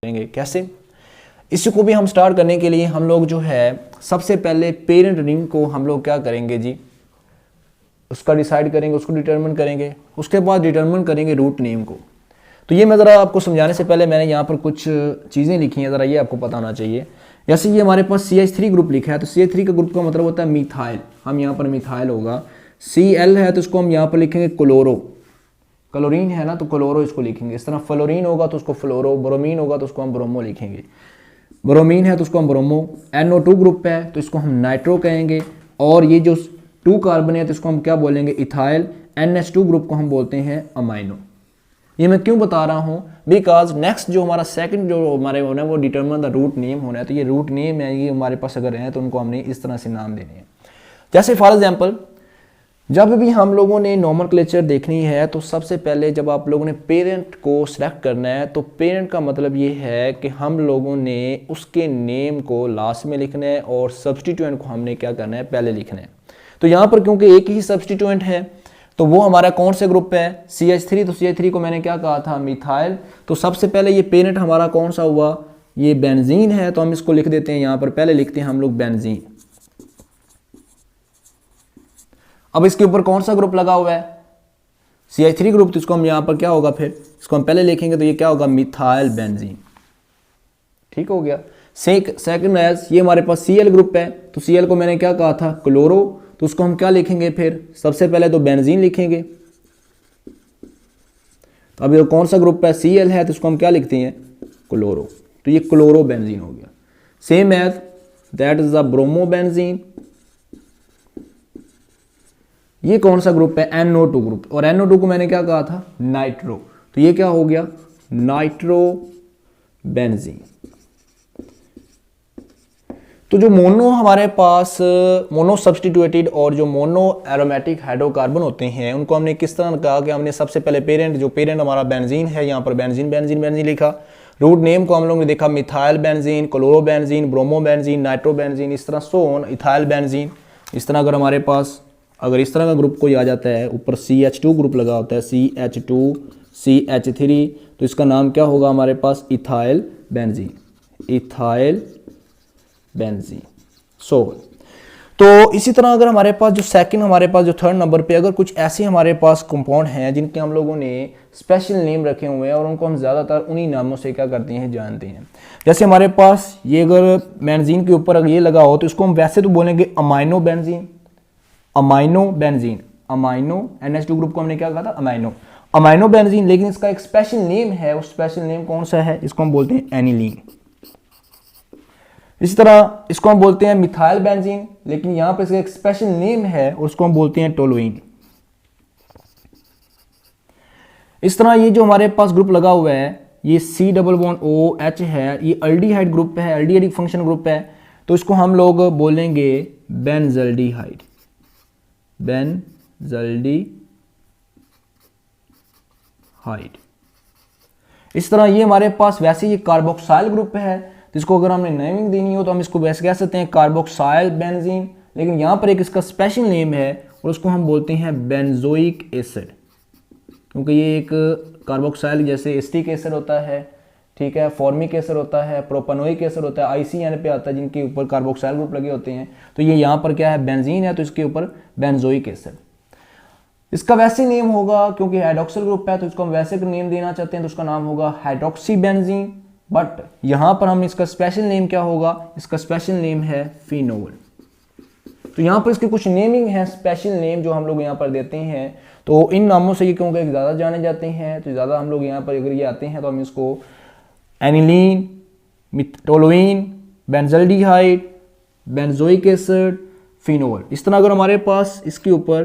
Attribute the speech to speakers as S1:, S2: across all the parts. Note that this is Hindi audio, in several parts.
S1: करेंगे कैसे। इसको भी हम स्टार्ट करने के लिए हम लोग जो है सबसे पहले पेरेंट रिंग को हम लोग क्या करेंगे जी, उसका डिसाइड करेंगे, उसको डिटरमिन करेंगे, उसके बाद डिटरमिन करेंगे रूट नेम को। तो ये मैं ज़रा आपको समझाने से पहले मैंने यहाँ पर कुछ चीज़ें लिखी हैं, ज़रा ये आपको पता होना चाहिए। जैसे ये हमारे पास CH3 ग्रुप लिखा है, तो CH3 का ग्रुप का मतलब होता है मिथाइल। हम यहाँ पर मिथाइल होगा। Cl है तो इसको हम यहाँ पर लिखेंगे क्लोरो, क्लोरीन है ना तो क्लोरो इसको लिखेंगे। इस तरह फ्लोरीन होगा तो उसको फ्लोरो, ब्रोमीन होगा तो उसको हम ब्रोमो लिखेंगे। ब्रोमीन है तो उसको हम ब्रोमो। NO2 ग्रुप है तो इसको हम नाइट्रो कहेंगे। और ये जो 2 कार्बन है तो इसको हम क्या बोलेंगे, इथाइल। NH2 ग्रुप को हम बोलते हैं अमाइनो। ये मैं क्यों बता रहा हूँ, बिकॉज नेक्स्ट जो हमारा सेकंड जो हमारे होना है वो डिटरमिन द रूट नेम होना है। तो ये रूट नेम है, ये हमारे पास अगर है तो उनको हमने इस तरह से नाम देने हैं। जैसे फॉर एग्जाम्पल जब भी हम लोगों ने नोमेनक्लेचर देखनी है तो सबसे पहले जब आप लोगों ने पेरेंट को सिलेक्ट करना है तो पेरेंट का मतलब ये है कि हम लोगों ने उसके नेम को लास्ट में लिखना है और सब्सटीट्यूएंट को हमने क्या करना है, पहले लिखना है। तो यहाँ पर क्योंकि एक ही सब्सटीट्यूएंट है तो वो हमारा कौन से ग्रुप है, CH3। तो CH3 को मैंने क्या कहा था, मिथाइल। तो सबसे पहले ये पेरेंट हमारा कौन सा हुआ, ये बेंजीन है। तो हम इसको लिख देते हैं यहाँ पर, पहले लिखते हैं हम लोग बेंजीन। अब इसके ऊपर कौन सा ग्रुप लगा हुआ है, CH3 ग्रुप। तो इसको हम यहाँ पर क्या होगा, फिर इसको हम पहले लिखेंगे तो ये क्या होगा, मिथाइल बेंजीन। ठीक हो गया। सेकंड एज ये हमारे पास Cl ग्रुप है तो Cl को मैंने क्या कहा था, क्लोरो। तो उसको हम क्या लिखेंगे, फिर सबसे पहले तो बेंजीन लिखेंगे। तो अब ये कौन सा ग्रुप है, Cl है तो इसको हम क्या लिखते हैं, क्लोरो। तो ये क्लोरो बेंजीन हो गया। Same as that is the bromobenzene. ये कौन सा ग्रुप है, NO2 ग्रुप। और NO2 को मैंने क्या कहा था, नाइट्रो। तो ये क्या हो गया, नाइट्रो बेंजीन। तो जो मोनो हमारे पास मोनो सब्सटीट्यूटेड और जो मोनो एरोमेटिक हाइड्रोकार्बन होते हैं उनको हमने किस तरह कहा कि हमने सबसे पहले पेरेंट, जो पेरेंट हमारा बेंजीन है, यहाँ पर बेंजीन बेंजीन बेंजीन लिखा। रूट नेम को हम लोगों ने देखा methyl benzene, chloro benzene, bromo benzene, nitro benzene, इस तरह सोन, इथाइल बेंजीन। इस तरह अगर हमारे पास अगर इस तरह का ग्रुप कोई आ जाता है, ऊपर CH2 ग्रुप लगा होता है, CH2 CH3, तो इसका नाम क्या होगा हमारे पास, इथाइल बेंजीन, इथाइल बेंजीन। सो तो इसी तरह अगर हमारे पास जो सेकंड, हमारे पास जो थर्ड नंबर पे अगर कुछ ऐसे हमारे पास कंपाउंड हैं जिनके हम लोगों ने स्पेशल नेम रखे हुए हैं और उनको हम ज़्यादातर उन्हीं नामों से क्या करते हैं, जानते हैं। जैसे हमारे पास ये अगर बेंजीन के ऊपर अगर ये लगा हो तो इसको हम वैसे तो बोलेंगे amino benzene, amino benzene, amino. NH2 group को हमने क्या कहा था, अमाइनो, अमाइनो बेंजीन। लेकिन इसका एक स्पेशल नेम है, उस स्पेशल नेम कौन सा है, इसको हम बोलते हैं एनिलीन। इसी तरह इसको हम बोलते हैं मिथाइल बेंजीन, लेकिन यहां पर इसका एक स्पेशल नेम है और उसको हम बोलते हैं टोलुइन। इस तरह ये जो हमारे पास ग्रुप लगा हुआ है ये C+OH है, ये अल्डिहाइड ग्रुप है, अल्डिहाइड फंक्शन ग्रुप है। तो इसको हम लोग बोलेंगे बेंजल्डिहाइड, बेंजल्डिहाइड। इस तरह ये हमारे पास वैसे ये कार्बोक्साइल ग्रुप है, जिसको अगर हमने नेमिंग देनी हो तो हम इसको वैसे कह सकते हैं कार्बोक्साइल बेंजीन। लेकिन यहाँ पर एक इसका स्पेशल नेम है और उसको हम बोलते हैं बेंजोइक एसिड, क्योंकि ये एक कार्बोक्साइल जैसे एसिटिक एसिड होता है, ठीक है, फॉर्मिक एसिड होता है, प्रोपेनोइक एसिड होता है, ICN पे आता है जिनके ऊपर कार्बोक्साइल ग्रुप लगे होते हैं। तो ये यहाँ पर क्या है, बेंजीन है, तो इसके ऊपर बेंजोइक एसिड। इसका वैसे नेम होगा क्योंकि हाइड्रोक्सिल ग्रुप है तो इसको हम वैसे नेम देना चाहते हैं तो उसका नाम होगा हाइड्रोक्सी बेंजीन। बट यहाँ पर हम इसका स्पेशल नेम क्या होगा, इसका स्पेशल नेम है फिनोल। तो यहाँ पर इसके कुछ नेमिंग है, स्पेशल नेम जो हम लोग यहाँ पर देते हैं। तो इन नामों से ये क्योंकि ज़्यादा जाने जाते हैं तो ज़्यादा हम लोग यहाँ पर अगर ये आते हैं तो हम इसको aniline, toluene, benzaldehyde, benzoic acid, phenol. इस तरह अगर हमारे पास इसके ऊपर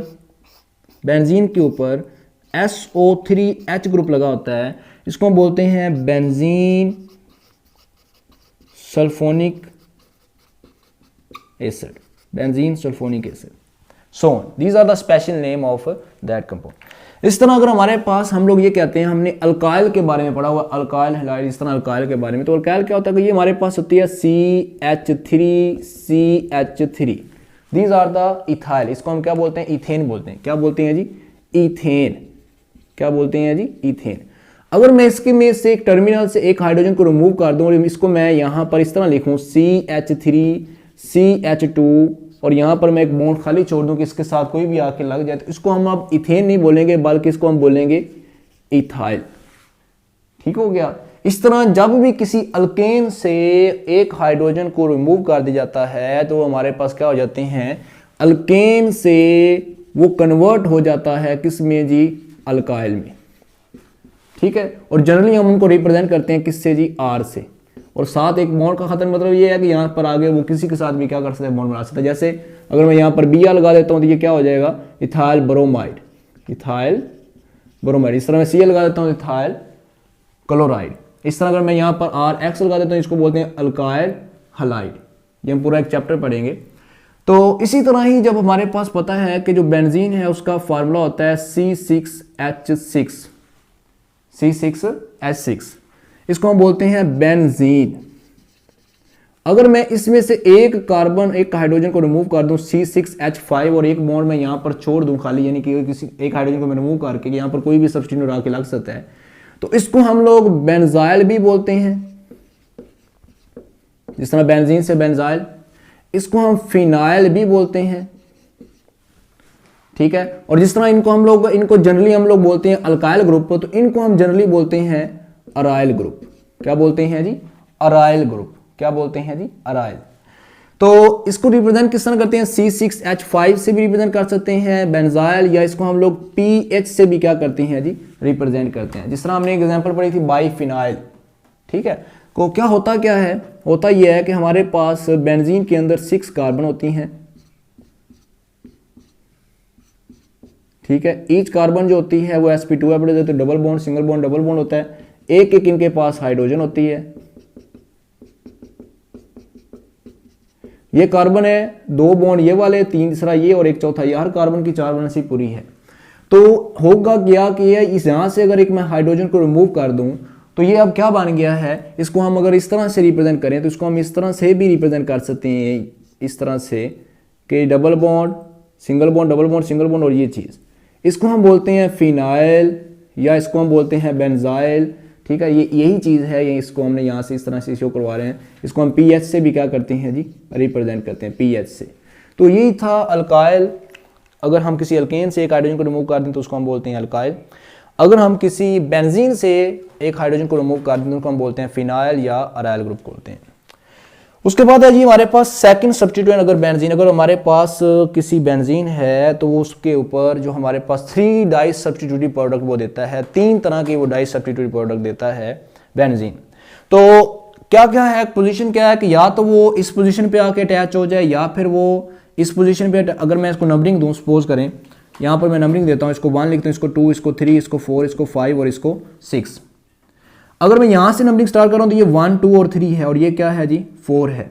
S1: बेंजीन के ऊपर SO3H ग्रुप लगा होता है, इसको हम बोलते हैं benzene sulphonic acid, benzene sulphonic acid. So these are the special name of that compound. इस तरह अगर हमारे पास हम लोग ये कहते हैं, हमने अल्काइल के बारे में पढ़ा हुआ, अल्काइल हैलाइड, इस तरह अल्काइल के बारे में। तो अल्काइल क्या होता है कि ये हमारे पास होती है CH3 these are the ethyl. इसको हम क्या बोलते हैं, इथेन बोलते हैं। क्या बोलते हैं जी, इथेन। क्या बोलते हैं जी, इथेन। अगर मैं इसके में से एक टर्मिनल से एक हाइड्रोजन को रिमूव कर दूं और इसको मैं यहाँ पर इस तरह लिखूं CH3 CH2 और यहाँ पर मैं एक बॉन्ड खाली छोड़ दूं कि इसके साथ कोई भी आके लग जाए, तो इसको हम अब इथेन नहीं बोलेंगे बल्कि इसको हम बोलेंगे इथाइल। ठीक हो गया। इस तरह जब भी किसी अल्केन से एक हाइड्रोजन को रिमूव कर दिया जाता है तो हमारे पास क्या हो जाते हैं, अल्केन से वो कन्वर्ट हो जाता है किस में जी, अल्काइल में। ठीक है। और जनरली हम उनको रिप्रेजेंट करते हैं किससे जी, R से। और साथ एक बॉन्ड का खत्म मतलब ये है कि यहाँ पर आगे वो किसी के साथ भी क्या कर सकते हैं, बॉन्ड बना सकते हैं। जैसे अगर मैं यहाँ पर Br लगा देता हूँ तो ये क्या हो जाएगा, इथाइल ब्रोमाइड, इथाइल ब्रोमाइड। इस तरह मैं Cl लगा देता हूँ, इथाइल क्लोराइड। इस तरह अगर मैं यहाँ पर RX लगा देता हूँ, इसको बोलते हैं अल्काइल हलाइड। ये हम पूरा एक चैप्टर पढ़ेंगे। तो इसी तरह ही जब हमारे पास पता है कि जो बेंजीन है उसका फार्मूला होता है C6H6, C6H6, इसको हम बोलते हैं बेंजीन। अगर मैं इसमें से एक कार्बन, एक हाइड्रोजन को रिमूव कर दूं C6H5 और एक बॉन्ड में यहां पर छोड़ दूं खाली, यानी कि किसी एक हाइड्रोजन को मैं रिमूव करके यहां पर कोई भी सब्स्टिट्यूट आके लग सकता है, तो इसको हम लोग बेंजाइल भी बोलते हैं। जिस तरह बेंजीन से बेंजाइल, इसको हम फिनाइल भी बोलते हैं। ठीक है। और जिस तरह इनको जनरली हम लोग बोलते हैं अल्काइल ग्रुप, तो इनको हम जनरली बोलते हैं अराइल ग्रुप। क्या बोलते हैं जी, अराइल ग्रुप। क्या बोलते हैं जी, अराइल। तो इसको रिप्रेजेंट किस तरह करते हैं, C6H5 से भी रिप्रेजेंट कर सकते हैं बेंजाइल, या इसको हम लोग PH से भी क्या करते हैं जी, रिप्रेजेंट करते हैं। जिस तरह हमने एक एग्जांपल पढ़ी थी बाईफिनाइल। ठीक है। तो क्या है, होता यह है कि हमारे पास बेंजीन के अंदर 6 कार्बन होती हैं। ठीक है। ईच कार्बन जो होती है वो sp2 है, तो double bond, single bond, double bond होता है। एक एक इनके पास हाइड्रोजन होती है। ये कार्बन है, 2 बॉन्ड ये वाले, तीसरा ये और एक चौथा ये। हर कार्बन की 4 वैलेंसी पूरी है। तो होगा क्या कि इस यहां से अगर एक मैं हाइड्रोजन को रिमूव कर दूं तो ये अब क्या बन गया है, इसको हम अगर इस तरह से रिप्रेजेंट करें तो इसको हम इस तरह से भी रिप्रेजेंट कर सकते हैं, इस तरह से कि double bond, single bond, double bond, single bond और ये चीज, इसको हम बोलते हैं फिनाइल या इसको हम बोलते हैं बेंजाइल। ठीक है। ये यही चीज़ है, ये इसको हमने यहाँ से इस तरह से शो करवा रहे हैं। इसको हम PH से भी क्या करते हैं जी, रिप्रेजेंट करते हैं, PH से। तो यही था अल्काइल। अगर हम किसी अल्केन से एक हाइड्रोजन को रिमूव कर दें तो उसको हम बोलते हैं अल्काइल। अगर हम किसी बेंजीन से एक हाइड्रोजन को रिमूव कर दें तो उसको हम बोलते हैं फिनाइल या अराइल ग्रुप बोलते हैं। उसके बाद है जी हमारे पास सेकंड सब्स्टिट्यूएंट। अगर बेंजीन, अगर हमारे पास किसी बेंजीन है तो वो उसके ऊपर जो हमारे पास 3 डाई सब्स्टिट्यूटिव प्रोडक्ट वो देता है, 3 तरह के वो डाई सब्स्टिट्यूटिव प्रोडक्ट देता है बेंजीन। तो क्या क्या है, पोजीशन क्या है कि या तो वो इस पोजीशन पे आके अटैच हो जाए या फिर वो इस पोजीशन पे। अगर मैं इसको नंबरिंग दूं, सपोज करें यहाँ पर मैं नंबरिंग देता हूँ, इसको 1 लिखता हूँ, इसको 2, इसको 3, इसको 4, इसको 5 और इसको 6। अगर मैं यहाँ से नंबरिंग स्टार्ट कर रहा हूँ तो ये 1, 2 और 3 है और ये क्या है जी, 4 है।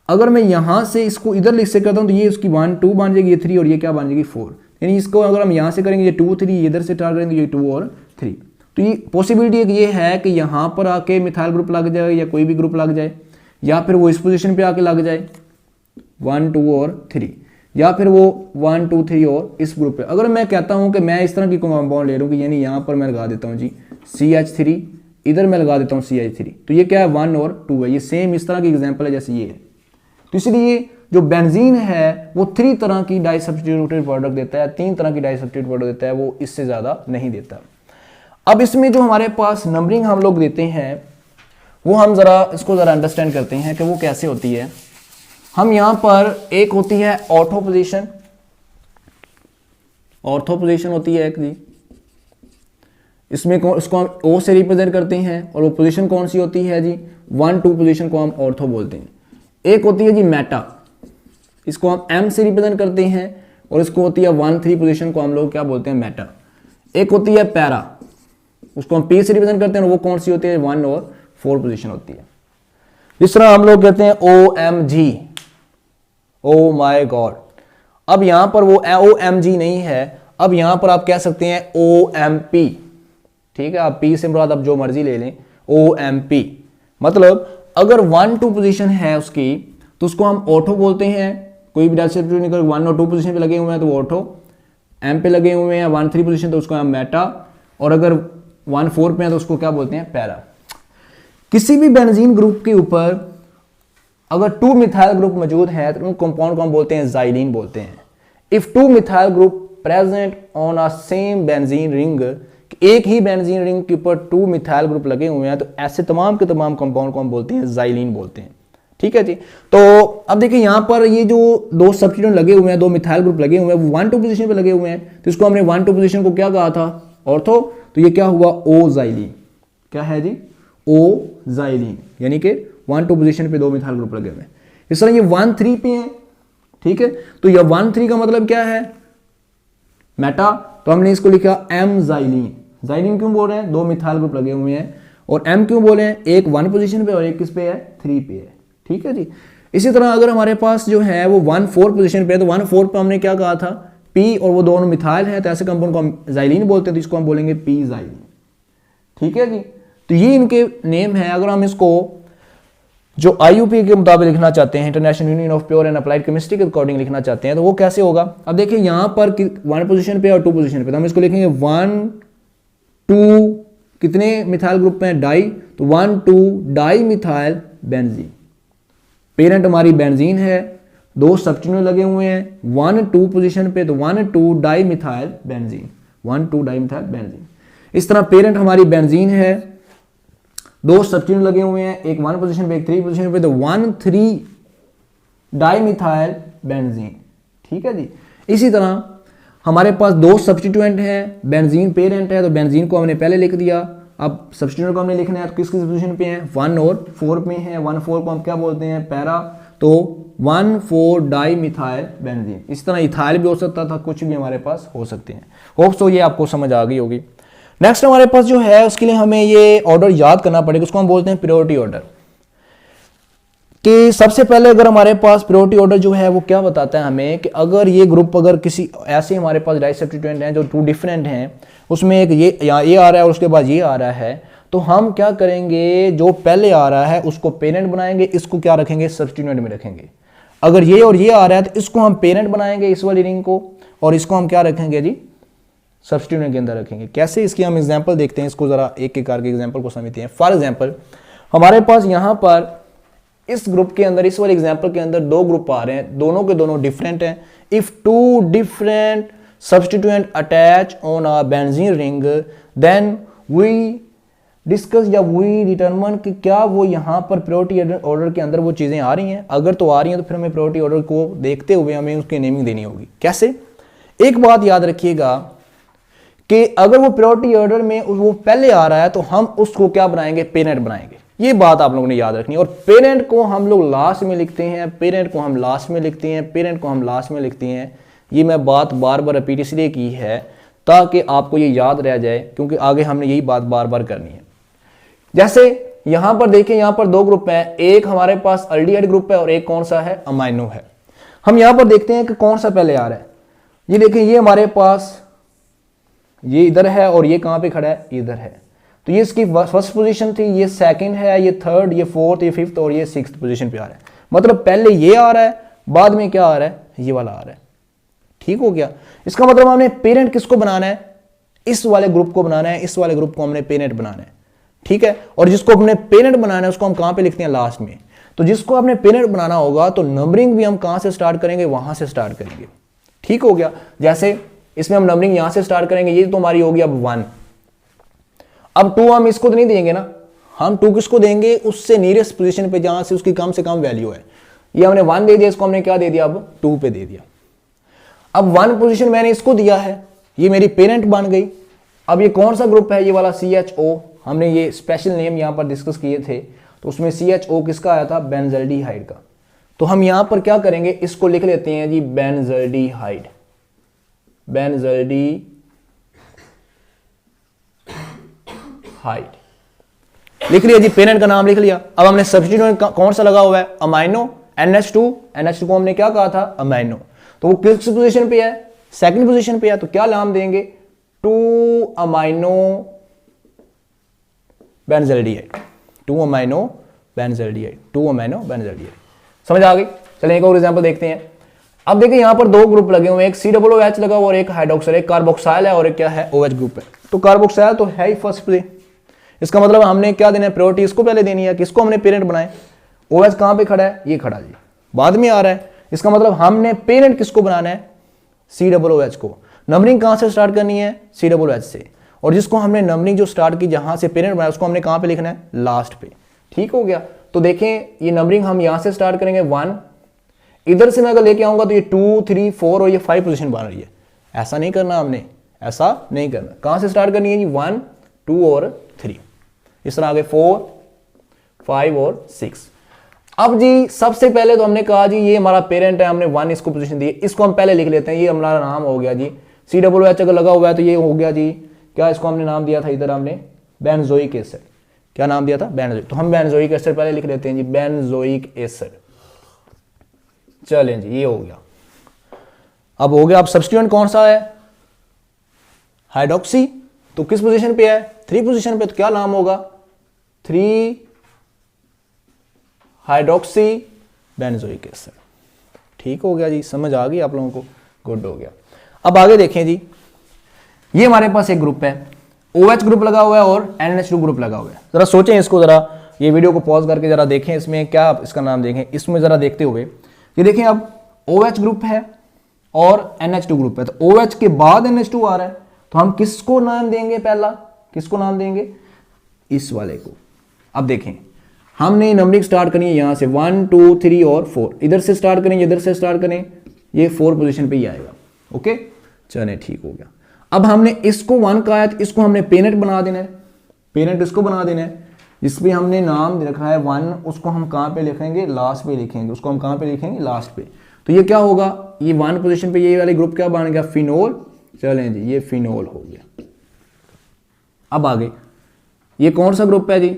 S1: अगर मैं यहाँ से इसको इधर लिख से करता हूँ तो ये उसकी 1, 2 बन जाएगी, ये 3 और ये क्या बन जाएगी, 4। यानी इसको अगर हम यहाँ से करेंगे ये 2, 3, इधर से स्टार्ट करेंगे ये 2 और 3। तो ये पॉसिबिलिटी ये है कि यहाँ पर आके मिथाइल ग्रुप लग जाए या कोई भी ग्रुप लग जाए, या फिर वो इस पोजीशन पे आके लग जाए 1, 2 और 3, या फिर वो 1, 2, 3 और इस ग्रुप पे। अगर मैं कहता हूँ कि मैं इस तरह की कंपाउंड ले रहा हूँ कि यानी यहाँ पर मैं लगा देता हूँ जी CH3, इधर मैं लगा देता हूँ CH3, तो ये क्या है, 1 और 2 है। ये सेम इस तरह की एग्जाम्पल है जैसे ये है। तो इसलिए जो बेंजीन है वो 3 तरह की डाई सब्स्टिट्यूटेड प्रोडक्ट देता है, 3 तरह की डाई सब्स्टिट्यूटेड प्रोडक्ट देता है, वो इससे ज़्यादा नहीं देता। अब इसमें जो हमारे पास नंबरिंग हम लोग देते हैं वो हम इसको ज़रा अंडरस्टैंड करते हैं कि वो कैसे होती है। हम यहाँ पर एक होती है ऑर्थो पोजीशन, ऑर्थो पोजीशन होती है एक जी, इसमें इसको हम O से रिप्रेजेंट करते हैं और वो पोजीशन कौन सी होती है जी, 1, 2 पोजीशन को हम ऑर्थो बोलते हैं। एक होती है जी मेटा, इसको हम M से रिप्रेजेंट करते हैं और इसको होती है 1, 3 पोजीशन को हम लोग क्या बोलते हैं, मेटा। एक होती है पैरा, उसको हम P से रिप्रेजेंट करते हैं और वो कौन सी होती है, 1 और 4 पोजीशन होती है। जिस तरह हम लोग कहते हैं OMG, ओ माय गॉड। अब यहां पर वो OMG नहीं है, अब यहां पर आप कह सकते हैं OMP। ठीक है, आप P से मुराद आप जो मर्जी ले लें, OMP। मतलब अगर 1, 2 पोजीशन है उसकी तो उसको हम ऑटो बोलते हैं। कोई भी डाई सब्स्टिट्यूट निकल 1 और 2 पोजीशन पे लगे हुए हैं तो वो ऑटो, M पे लगे हुए हैं 1, 3 पोजीशन तो उसको हम मेटा। और अगर 1,4 पे है तो उसको क्या बोलते हैं, पैरा। किसी भी बेंजीन ग्रुप के ऊपर अगर 2 मिथाइल ग्रुप मौजूद है तो उन कंपाउंड को हम बोलते हैं ज़ाइलीन बोलते हैं। If 2 methyl group present on a same benzene ring, एक ही बेंजीन रिंग के ऊपर 2 मिथाइल ग्रुप लगे हुए हैं तो ऐसे तमाम के तमाम कंपाउंड को हम बोलते हैं ज़ाइलीन बोलते हैं। ठीक है जी। तो अब देखिए यहाँ पर ये जो 2 सब्स्टिट्यूएंट लगे हुए हैं, 2 मिथाइल ग्रुप लगे हुए हैं, वो 1,2 पोजीशन पे लगे हुए हैं, तो इसको हमने 1,2 पोजीशन को क्या कहा था, ऑर्थो, तो ये क्या हुआ, ओ ज़ाइलीन। क्या है जी, ओ ज़ाइलीन, यानी कि 1,2 पोजीशन पे 2 मिथाइल ग्रुप लगे हुए हैं। इस तरह ये 1,3 पे हैं। ठीक है, तो ये 1,3 का मतलब क्या है, मेटा, तो हमने इसको लिखा एम ज़ाइलीन। ज़ाइलीन क्यों बोल रहे हैं, 2 मिथाइल ग्रुप लगे हुए हैं, और एम क्यों बोले हैं, एक 1 पोजीशन पे और एक किस पे है, 3 पे है। ठीक है जी। इसी तरह अगर हमारे पास जो है वो 1,4 पोजीशन पे है तो 1,4 पे हमने क्या कहा था, पी, और वो दोनों मिथाइल हैं, तो ऐसे कंपाउंड को हम ज़ाइलीन बोलते हैं, तो इसको हम बोलेंगे पी ज़ाइलीन। ठीक है जी। तो ये इनके नेम है। अगर हम इसको जो IUP के मुताबिक लिखना चाहते हैं, international union of pure and applied chemistry के अकॉर्डिंग लिखना चाहते हैं, तो वो कैसे होगा। अब देखिए यहाँ पर 1 पोजीशन पे और 2 पोजीशन पे, तो हम इसको लिखेंगे 1, 2, कितने मिथाइल ग्रुप में है, डाई, तो 1, 2 डाई मिथाइल बेंजीन। पेरेंट हमारी बेंजीन है, 2 सब्स्टिट्यूएंट लगे हुए हैं 1, 2 पोजीशन पे, तो 1, 2 di methyl benzene, 1, 2 di methyl benzene. इस तरह पेरेंट हमारी बेंजीन है, 2 सब्स्टिट्यूएंट लगे हुए हैं, एक 1 पोजीशन पे, एक 3 पोजीशन पे, तो 1, 3 डाई मिथाइल बेंजीन। ठीक है जी। इसी तरह हमारे पास 2 सब्स्टिट्यूएंट हैं, बेंजीन पेरेंट है, तो बेंजीन को हमने पहले लिख दिया। अब सब्स्टिट्यूएंट को हमने लिखना है तो किस किस पोजीशन पे हैं, 1 और 4 में है। 1, 4 को हम क्या बोलते हैं, पैरा, तो 1, 4 डाई मिथाइल बेंजीन। इस तरह इथाइल भी हो सकता था, कुछ भी हमारे पास हो सकते हैं। होप सो ये आपको समझ आ गई होगी। नेक्स्ट हमारे पास जो है उसके लिए हमें ये ऑर्डर याद करना पड़ेगा, उसको हम बोलते हैं प्रायोरिटी ऑर्डर। कि सबसे पहले अगर हमारे पास प्रायोरिटी ऑर्डर जो है वो क्या बताता है हमें कि अगर ये ग्रुप, अगर किसी ऐसे हमारे पास डाई सब्स्टिट्यूएंट हैं जो 2 डिफरेंट हैं, उसमें एक ये यहाँ ये आ रहा है और उसके बाद ये आ रहा है, तो हम क्या करेंगे, जो पहले आ रहा है उसको पेरेंट बनाएंगे, इसको क्या रखेंगे, सब्स्टिट्यूएंट में रखेंगे। अगर ये और ये आ रहा है तो इसको हम पेरेंट बनाएंगे, इस वाली रिंग को, और इसको हम क्या रखेंगे जी, सब्स्टिट्यूएंट के अंदर रखेंगे। कैसे, इसकी हम एग्जाम्पल देखते हैं, इसको जरा एक एक करके एग्जाम्पल को समझते हैं। फॉर एग्जाम्पल हमारे पास यहाँ पर इस ग्रुप के अंदर, इस वाले एग्जाम्पल के अंदर 2 ग्रुप आ रहे हैं, दोनों के दोनों डिफरेंट हैं। If 2 different substituent attach on a benzene ring then we discuss या वी डिटरमिन कि क्या वो यहाँ पर प्रायोरिटी ऑर्डर के अंदर वो चीज़ें आ रही हैं। अगर तो आ रही हैं तो फिर हमें प्रायोरिटी ऑर्डर को देखते हुए हमें उसकी नेमिंग देनी होगी। कैसे, एक बात याद रखिएगा कि अगर वो प्रायोरिटी ऑर्डर में वो पहले आ रहा है तो हम उसको क्या बनाएंगे, पेरेंट बनाएंगे। ये बात आप लोगों ने याद रखनी है। और पेरेंट को हम लोग लास्ट में लिखते हैं, पेरेंट को हम लास्ट में लिखते हैं, पेरेंट को हम लास्ट में लिखते हैं। ये मैं बात बार बार रिपीट इसलिए की है ताकि आपको ये याद रह जाए, क्योंकि आगे हमने यही बात बार बार करनी है। जैसे यहां पर देखिए, यहां पर 2 ग्रुप हैं, एक हमारे पास अल्डिहाइड ग्रुप है और एक कौन सा है, अमाइनो है। हम यहां पर देखते हैं कि कौन सा पहले आ रहा है। ये देखिए, ये हमारे पास ये इधर है और ये कहां पे खड़ा है, इधर है। तो ये इसकी फर्स्ट पोजीशन थी, ये सेकंड है, ये थर्ड, ये फोर्थ, ये फिफ्थ और ये 6th पोजीशन पे आ रहा है। मतलब पहले ये आ रहा है, बाद में क्या आ रहा है, ये वाला आ रहा है। ठीक हो गया। इसका मतलब हमने पेरेंट किसको बनाना है, इस वाले ग्रुप को बनाना है, इस वाले ग्रुप को हमने पेरेंट बनाना है। ठीक है। और जिसको हमने पेरेंट बनाना है उसको हम कहां पे लिखते हैं, लास्ट में। तो जिसको हमने पेरेंट बनाना होगा तो नंबरिंग भी हम कहां से स्टार्ट करेंगे, वहां से स्टार्ट करेंगे। ठीक हो गया। जैसे इसमें हम नंबरिंग यहां से स्टार्ट करेंगे, ये तो हमारी होगी अब 1। अब 2 हम इसको तो नहीं देंगे ना, हम 2 किसको देंगे, उससे नियरेस्ट पोजीशन पे जहां से उसकी कम से कम वैल्यू है। ये हमने 1 दे दिया, इसको हमने क्या दे दिया, अब 2 पे दे दिया। अब 1 पोजीशन मैंने इसको दिया है, ये मेरी पेरेंट बन गई। अब ये कौन सा ग्रुप है, ये वाला CHO। हमने ये स्पेशल नेम यहां पर डिस्कस किए थे, तो उसमें CHO किसका आया था, बेंजल्डिहाइड का। तो हम यहां पर क्या करेंगे, इसको लिख लेते हैं जी बेंजल्डिहाइड, बेंजल्डिहाइड। लिख लिया जी, पेरेंट का नाम लिख लिया। अब हमने सब्स्टिट्यूएंट कौन सा लगा हुआ है, अमाइनो, NH2 को हमने क्या कहा था, अमाइनो। तो वो किस पोजीशन पे है, सेकंड पोजीशन पे है। तो क्या नाम देंगे, 2 amino benzaldehyde, 2 amino benzaldehyde, 2 amino benzaldehyde. समझ आ गई। चलिए एक और एग्जांपल देखते हैं। अब देखिए यहां पर 2 ग्रुप लगे हुए हैं, एक COOH लगा हुआ और एक हाइड्रोक्साइल, एक कार्बोक्साइल है और एक क्या है, OH ग्रुप है। तो कार्बोक्सिल तो है ही फर्स्ट पे। इसका मतलब हमने क्या देना है, प्रायोरिटी इसको पहले देनी है। किसको हमने पेरेंट बनाए, OH कहाँ पे खड़ा है, ये खड़ा जी, बाद में आ रहा है। इसका मतलब हमने पेरेंट किसको बनाना है, COOH को। नंबरिंग कहाँ से स्टार्ट करनी है, COOH से। और जिसको हमने नंबरिंग जो स्टार्ट की जहां से पेरेंट बनाया उसको हमने कहाँ पे लिखना है, लास्ट पे। ठीक हो गया। तो देखें ये नंबरिंग हम यहां से स्टार्ट करेंगे 1, इधर से मैं अगर लेके आऊंगा तो ये 2, 3, 4 और ये 5 पोजीशन बन रही है। ऐसा नहीं करना हमने, ऐसा नहीं करना। कहां से स्टार्ट करनी है जी, 1, 2 और 3। इस तरह आगे 4, 5 और 6। अब जी सबसे पहले तो हमने कहा जी ये हमारा पेरेंट है, हमने 1 इसको पोजीशन दी, इसको हम पहले लिख लेते हैं। ये हमारा नाम हो गया जी, COOH अगर लगा हुआ है तो ये हो गया जी क्या, इसको हमने नाम दिया था इधर हमने बेंजोइक एसिड। क्या नाम दिया था, बेंजोइक। तो हम बेंजोइक एसिड पहले लिख लेते हैं जी, बेंजोइक एसिड। चलें जी, ये हो गया। अब हो गया। अब सब्स्टिट्यूएंट कौन सा है, हाइड्रोक्सी। तो किस पोजीशन पे है, 3 पोजीशन पे। तो क्या नाम होगा, 3 हाइड्रोक्सी बेंजोइक एसिड। ठीक हो गया जी, समझ आ गई आप लोगों को, गुड हो गया। अब आगे देखें जी, ये हमारे पास एक ग्रुप है, OH ग्रुप लगा हुआ है और NH2 ग्रुप लगा हुआ है। जरा सोचें इसको, जरा ये वीडियो को पॉज करके जरा देखें, इसमें क्या इसका नाम देखें, इसमें जरा देखते हुए ये देखें। अब OH ग्रुप है और NH2 ग्रुप है, तो OH के बाद NH2 आ रहा है, तो हम किसको नाम देंगे, पहला किसको नाम देंगे, इस वाले को। अब देखें हमने नंबरिंग स्टार्ट करनी है यहां से 1, 2, 3 और 4। इधर से स्टार्ट करें, इधर से स्टार्ट करें, ये 4 पोजीशन पे ही आएगा। ओके, चले ठीक हो गया। अब हमने इसको 1 का आया तो इसको हमने पेरेंट बना देना है, पेरेंट इसको बना देना है। जिसपे हमने नाम रखा है 1, उसको हम कहाँ पे लिखेंगे, लास्ट पे लिखेंगे। उसको हम कहाँ पे लिखेंगे, लास्ट पे। तो ये क्या होगा, ये 1 पोजीशन पे ये वाले ग्रुप क्या बन गया, फिनोल। चलें जी, ये फिनोल हो गया। अब आगे ये कौन सा ग्रुप है जी,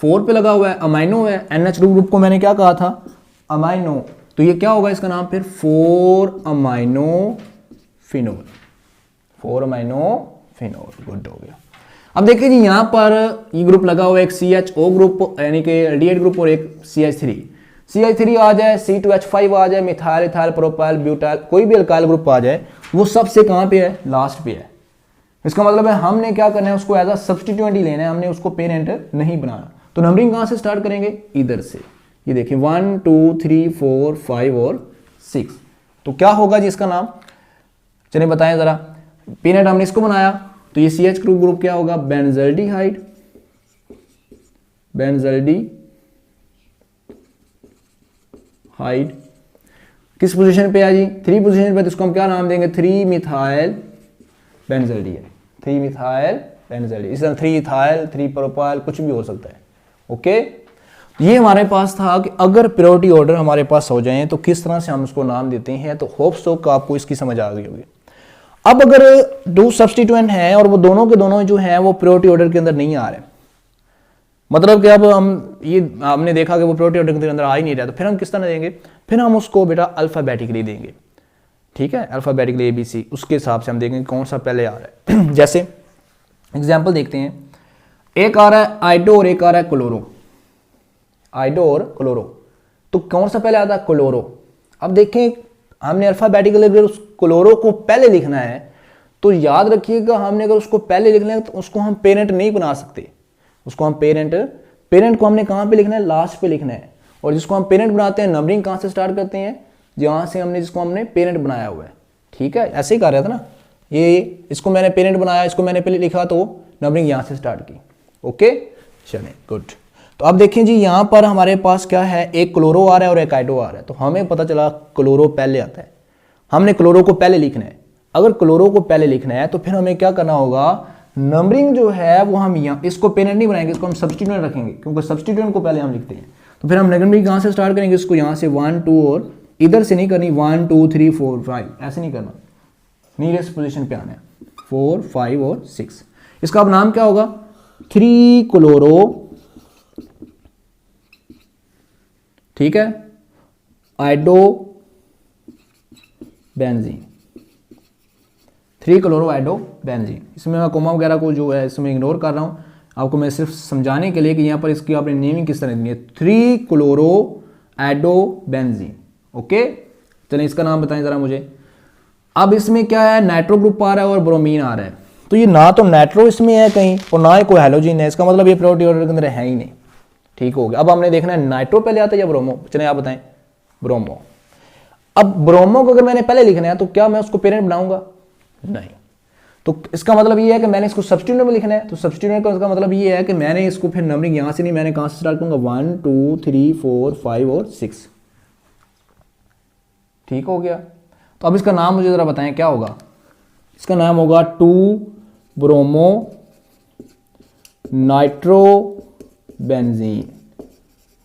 S1: 4 पे लगा हुआ है, अमाइनो है। NH2 ग्रुप को मैंने क्या कहा था, अमाइनो। तो ये क्या होगा इसका नाम फिर, 4 amino phenol, 4 amino phenol. Good हो गया। अब देखिए जी यहां पर ये ग्रुप लगा हुआ है, एक CHO ग्रुप यानी कि एल्डिहाइड ग्रुप और एक CH3 आ जाए, C2H5 आ जाए, मिथाइल, इथाइल, प्रोपाइल, ब्यूटाइल, कोई भी अल्काइल ग्रुप आ जाए, वो सबसे कहां पे है, लास्ट पे है। इसका मतलब है हमने क्या करना है, उसको एज अ सब्स्टिट्यूएंट ही लेना है, हमने उसको पेरेंट नहीं बनाना। तो नंबरिंग कहां से स्टार्ट करेंगे, इधर से। ये देखिए 1, 2, 3, 4, 5 और 6। तो क्या होगा जी इसका नाम, चलिए बताएं जरा। पेरेंट हमने इसको बनाया, तो ये CH ग्रुप क्या होगा, बेंजल्डिहाइड, बेंजल्डिहाइड। किस पोजीशन पे है जी, 3 पोजीशन पे। तो इसको हम क्या नाम देंगे, 3 मिथाइल बेंजल्डिहाइड, 3 मिथाइल बेंजल्डिहाइड। इस तरह 3 इथाइल, 3 प्रोपाइल, कुछ भी हो सकता है। ओके, ये हमारे पास था कि अगर प्रायोरिटी ऑर्डर हमारे पास हो जाए तो किस तरह से हम उसको नाम देते हैं। तो होप सो कि आपको इसकी समझ आ गई होगी। अब अगर 2 सब्स्टिट्यूएंट हैं और वो दोनों के दोनों जो हैं वो प्रायोरिटी ऑर्डर के अंदर नहीं आ रहे, मतलब कि अब हमने देखा कि वो प्रायोरिटी ऑर्डर के अंदर आ ही नहीं रहा, तो फिर हम किस तरह देंगे, फिर हम उसको बेटा अल्फाबेटिकली देंगे। ठीक है, अल्फाबेटिकली ABC, उसके हिसाब से हम देखेंगे कौन सा पहले आ रहा है। जैसे एग्जाम्पल देखते हैं, एक आ रहा है आइडो और एक आ रहा है क्लोरो, आइडो और क्लोरो। तो कौन सा पहले आता है, क्लोरो। अब देखें हमने अल्फाबेटिकली अगर उस क्लोरो को पहले लिखना है तो याद रखिएगा, हमने अगर उसको पहले लिखना है तो उसको हम पेरेंट नहीं बना सकते। उसको हम पेरेंट को हमने कहाँ पे लिखना है, लास्ट पे लिखना है। और जिसको हम पेरेंट बनाते हैं, नंबरिंग कहाँ से स्टार्ट करते हैं, जहाँ से हमने जिसको हमने पेरेंट बनाया हुआ है। ठीक है, ऐसे ही कर रहा था ना, ये इसको मैंने पेरेंट बनाया, इसको मैंने पहले लिखा, तो नंबरिंग यहाँ से स्टार्ट की। ओके, चलें गुड। तो अब देखें जी यहाँ पर हमारे पास क्या है, एक क्लोरो आ रहा है और एक आइडो आ रहा है। तो हमें पता चला क्लोरो पहले आता है, हमने क्लोरो को पहले लिखना है। अगर क्लोरो को पहले लिखना है तो फिर हमें क्या करना होगा, नंबरिंग जो है वो हम यहाँ इसको पेरेंट नहीं बनाएंगे, इसको हम सब्स्टिट्यूएंट रखेंगे, क्योंकि सब्स्टिट्यूएंट को पहले हम लिखते हैं। तो फिर हम नंबरिंग कहाँ से स्टार्ट करेंगे, इसको यहाँ से 1, 2 और इधर से नहीं करनी 1, 2, 3, 4, 5, ऐसे नहीं करना, नीरेस्ट पोजिशन पे आना है 4, 5 और 6। इसका अब नाम क्या होगा, 3 क्लोरो, ठीक है, आइडो बेंजीन, 3 क्लोरो आइडो बेंजीन। इसमें मैं कोमा वगैरह को जो है इसमें इग्नोर कर रहा हूं, आपको मैं सिर्फ समझाने के लिए कि यहां पर इसकी आपने नेमिंग किस तरह देनी है, 3 क्लोरो आइडो बेंजीन। ओके, चलिए इसका नाम बताएं जरा मुझे। अब इसमें क्या है, नाइट्रो ग्रुप आ रहा है और ब्रोमीन आ रहा है। तो ये ना तो नाइट्रो इसमें है कहीं और ना ही कोई हैलोजन है, इसका मतलब ये प्रायोरिटी ऑर्डर के अंदर है ही नहीं। ठीक हो गया। अब हमने देखना है नाइट्रो पहले आता है या ब्रोमो, चलिए आप बताएं। ब्रोमो। अब ब्रोमो को अगर मैंने पहले लिखना है तो क्या मैं उसको पेरेंट बनाऊंगा? नहीं। तो इसका मतलब ये है कि मैंने इसको सब्स्टिट्यूट में लिखना है, तो सब्स्टिट्यूट का मतलब ये है कि मैंने इसको फिर नंबरिंग यहां से नहीं, मैंने कहां से स्टार्ट करूंगा? 1 2 3 4 5 और 6। ठीक हो गया। तो अब इसका नाम मुझे जरा बताएं क्या होगा? इसका नाम होगा 2 ब्रोमो नाइट्रो बेंजीन।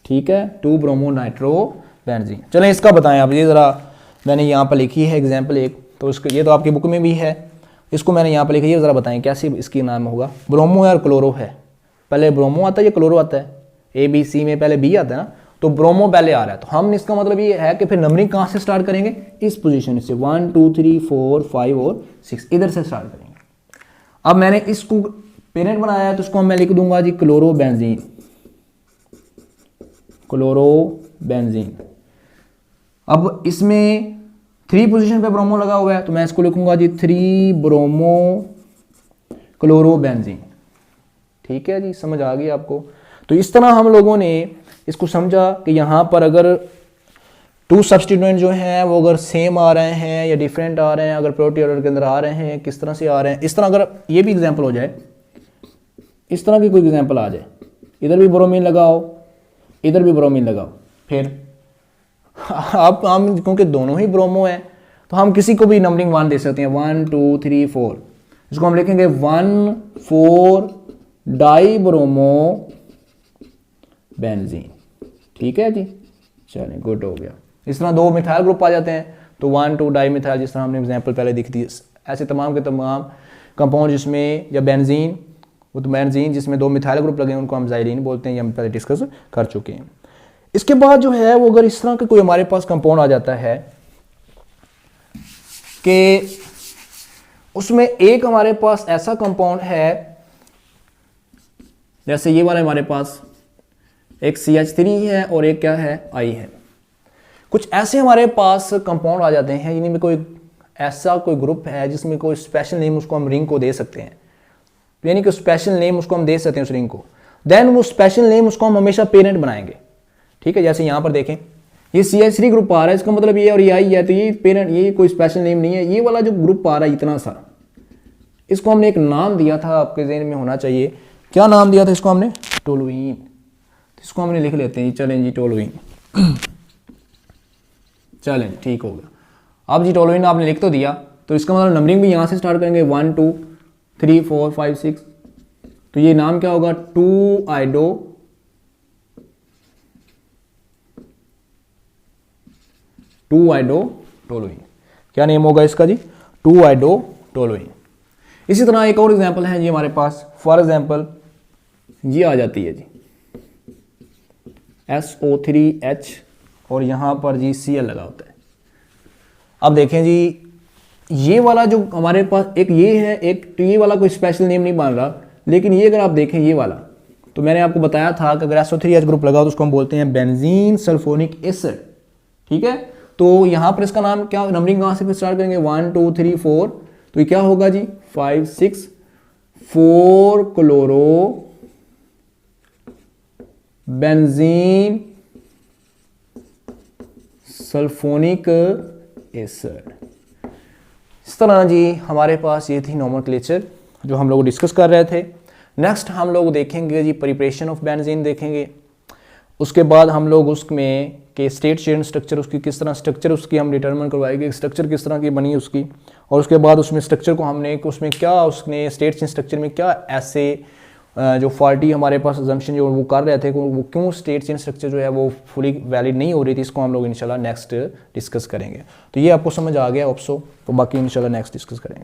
S1: ठीक है, 2 ब्रोमो नाइट्रो बेंजीन। चलें इसका बताएं आप। ये जरा मैंने यहाँ पर लिखी है एग्जाम्पल एक, तो इसको ये तो आपकी बुक में भी है, इसको मैंने यहाँ पर लिखी है, ज़रा बताएं कैसे इसकी नाम होगा? ब्रोमो है और क्लोरो है। पहले ब्रोमो आता है या क्लोरो आता है? ए बी सी में पहले बी आता है ना, तो ब्रोमो पहले आ रहा है। तो हम इसका मतलब ये है कि फिर नंबरिंग कहाँ से स्टार्ट करेंगे? इस पोजीशन से 1 2 3 4 5 और 6 इधर से स्टार्ट करेंगे। अब मैंने इसको पेरेंट बनाया है तो इसको मैं लिख दूंगा जी क्लोरो बेंजीन। Chloro benzene. अब इसमें 3 पोजीशन पे ब्रोमो लगा हुआ है तो मैं इसको लिखूंगा जी 3 ब्रोमो क्लोरो बेंजीन। ठीक है जी, समझ आ गई आपको? तो इस तरह हम लोगों ने इसको समझा कि यहाँ पर अगर 2 सब्स्टिट्यूएंट जो हैं वो अगर सेम आ रहे हैं या डिफरेंट आ रहे हैं, अगर प्रायोरिटी ऑर्डर के अंदर आ रहे हैं, किस तरह से आ रहे हैं। इस तरह अगर ये भी एग्जाम्पल हो जाए, इस तरह की कोई एग्जाम्पल आ जाए, इधर भी ब्रोमीन लगाओ, इधर भी ब्रोमीन लगाओ, फिर आप हम क्योंकि दोनों ही ब्रोमो है तो हम किसी को भी नंबरिंग 1 दे सकते हैं, 1 2 3 4। इसको हम लिखेंगे 1 4 डाई ब्रोमो बेंजीन। ठीक है जी, चलिए गुड हो गया। इस तरह 2 मिथाइल ग्रुप आ जाते हैं तो 1 2 डाई मिथाइल, जिस तरह हमने एग्जाम्पल पहले दिख दी। ऐसे तमाम के तमाम कंपाउंड जिसमें या बेंजीन, वो तो बेंजीन जिसमें 2 मिथाइल ग्रुप लगे हैं उनको हम ज़ाइलीन बोलते हैं, ये हम पहले डिस्कस कर चुके हैं। इसके बाद जो है वो अगर इस तरह का कोई हमारे पास कंपाउंड आ जाता है कि उसमें एक हमारे पास ऐसा कंपाउंड है, जैसे ये वाला हमारे पास एक CH3 है और एक क्या है I है। कुछ ऐसे हमारे पास कंपाउंड आ जाते हैं जिनमें कोई ऐसा कोई ग्रुप है जिसमें कोई स्पेशल नेम उसको हम रिंग को दे सकते हैं, यानी कि स्पेशल नेम उसको हम दे सकते हैं उस रिंग को। देन वो स्पेशल नेम उसको हम हमेशा पेरेंट बनाएंगे। ठीक है, जैसे यहां पर देखें ये CH3 ग्रुप आ रहा है, इसका मतलब ये और ये I है, तो ये पेरेंट, ये कोई स्पेशल नेम नहीं है। ये वाला जो ग्रुप आ रहा है इतना सा, इसको हमने एक नाम दिया था, आपके ज़हन में होना चाहिए। क्या नाम दिया था इसको हमने? टोलुइन। इसको हमने लिख लेते हैं, चलें जी टोलुइन। चलें ठीक हो गया। अब जी टोलुइन आपने लिख तो दिया, तो इसका मतलब नंबरिंग भी यहाँ से स्टार्ट करेंगे 1 2 3 4 5 6। तो ये नाम क्या होगा? 2 आइडो टोलुइन। क्या नेम होगा इसका जी? 2 आइडो टोलुइन। इसी तरह एक और एग्जांपल है जी हमारे पास, फॉर एग्जांपल ये आ जाती है जी SO3H और यहाँ पर जी Cl लगा होता है। अब देखें जी ये वाला जो हमारे पास एक ये है, एक तो ये वाला कोई स्पेशल नेम नहीं बन रहा, लेकिन ये अगर आप देखें ये वाला, तो मैंने आपको बताया था कि अगर SO3H ग्रुप लगा तो उसको हम बोलते हैं बेंजीन सल्फोनिक एसिड। ठीक है, तो यहाँ पर इसका नाम क्या, नंबरिंग कहाँ से स्टार्ट करेंगे? 1 2 3 4। तो ये क्या होगा जी? 5 6 4 क्लोरो बेंजीन सल्फोनिक एसिड। इस तरह जी हमारे पास ये थी नोमेनक्लेचर जो हम लोग डिस्कस कर रहे थे। नेक्स्ट हम लोग देखेंगे जी प्रिपरेशन ऑफ बेंजीन देखेंगे। उसके बाद हम लोग उसमें के स्टेट चेन स्ट्रक्चर, उसकी किस तरह स्ट्रक्चर उसकी हम डिटरमिन करवाएंगे, स्ट्रक्चर किस तरह की बनी उसकी, और उसके बाद उसमें स्ट्रक्चर को हमने उसमें क्या उसने स्टेट चेन स्ट्रक्चर में क्या ऐसे जो फॉल्टी हमारे पास अजम्पशन जो वो कर रहे थे वो क्यों स्टेट चेन स्ट्रक्चर जो है वो फुली वैलिड नहीं हो रही थी, इसको हम लोग इंशाल्लाह नेक्स्ट डिस्कस करेंगे। तो ये आपको समझ आ गया ऑप्सो, तो बाकी इंशाल्लाह नेक्स्ट डिस्कस करेंगे।